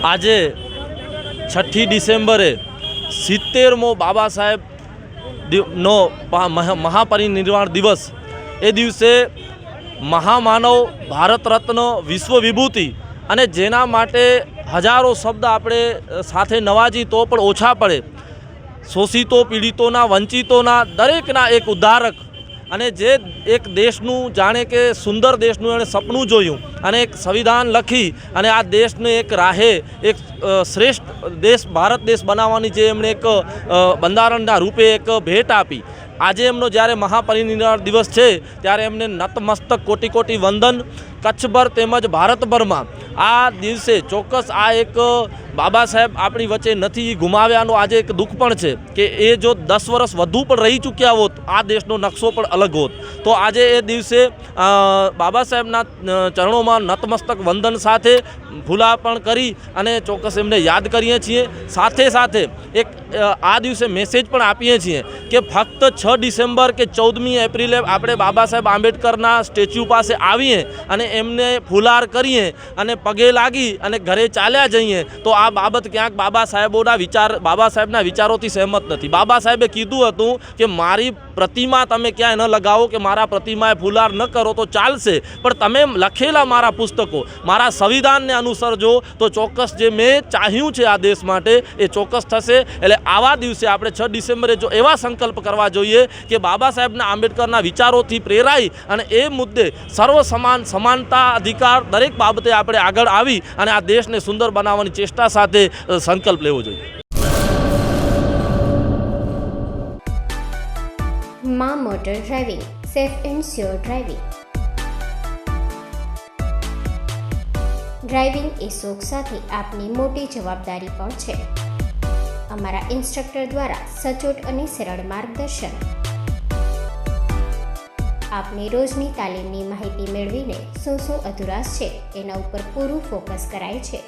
આજે 6 ડિસેમ્બરે 70મો બાબા સાહેબનો મહાપરિનિર્વાણ દિવસ। એ દિવસે મહામાનવ, ભારત રત્ન, વિશ્વ વિભૂતિ અને જેના માટે હજારો શબ્દ આપણે સાથે નવાજી તો પણ ઓછા પડે, શોષિતો, પીડિતોના, વંચિતોના દરેકના એક ઉદ્ધારક અને જે એક દેશનું જાણે કે સુંદર દેશનું એણે સપનું જોયું અને એક સંવિધાન લખી અને આ દેશને એક રાહે એક શ્રેષ્ઠ દેશ ભારત દેશ બનાવવાની જે એમણે એક બંધારણના રૂપે એક ભેટ આપી। આજે એમનો જ્યારે મહાપરિનિર્વાણ દિવસ છે ત્યારે એમને નતમસ્તક કોટી કોટી વંદન। કચ્છભર તેમજ ભારતભરમાં આ દિવસે ચોક્કસ આ એક બાબા સાહેબ આપણી વચ્ચે નથી, ગુમાવ્યાનો આજે એક દુઃખ પણ છે કે એ જો 10 વર્ષ વધુ પણ રહી ચૂક્યા હોત આ દેશનો નકશો પણ અલગ હોત। તો આજે એ દિવસે બાબા સાહેબના ચરણોમાં નતમસ્તક વંદન સાથે ફૂલાર્પણ કરી અને ચોક્કસ એમને યાદ કરીએ છીએ। સાથે સાથે એક આ દિવસે મેસેજ પણ આપીએ છીએ કે ફક્ત 6 ડિસેમ્બર કે 14મી એપ્રિલે આપણે બાબા સાહેબ આંબેડકરના સ્ટેચ્યુ પાસે આવીએ અને એમને ફૂલાર કરીએ અને પગે લાગી અને ઘરે ચાલ્યા જઈએ તો આ બાબત ક્યાંક બાબા સાહેબના વિચારોથી સહેમત નથી। બાબા સાહેબે કીધું હતું કે મારી પ્રતિમા તમે ક્યાંય ન લગાવો કે મારા પ્રતિમાએ ફૂલાર ન કરો તો ચાલશે, પણ તમે લખેલા મારા પુસ્તકો, મારા સંવિધાનને અનુસરજો તો ચોક્કસ જે મેં ચાહ્યું છે આ દેશ માટે એ ચોક્કસ થશે। એટલે આવા દિવસે આપણે 6 ડિસેમ્બરે જો એવા સંકલ્પ કરવા જોઈએ કે બાબા સાહેબના આંબેડકરના વિચારોથી પ્રેરાઈ અને એ મુદ્દે સર્વ સમાનતા, અધિકાર દરેક બાબતે આપણે આગળ આવી અને આ દેશને સુંદર બનાવવાની ચેષ્ટા સાથે સંકલ્પ લેવો જોઈએ। માં motor driving, safe and sure driving. Driving એ શોખ સાથે આપની મોટી જવાબદારી પણ છે। અમારા ઇન્સ્ટ્રક્ટર દ્વારા સચોટ અને સરળ માર્ગદર્શન, આપની રોજની તાલીમની માહિતી મેળવીને શું અધુરાશ છે એના ઉપર પૂરું ફોકસ કરાય છે।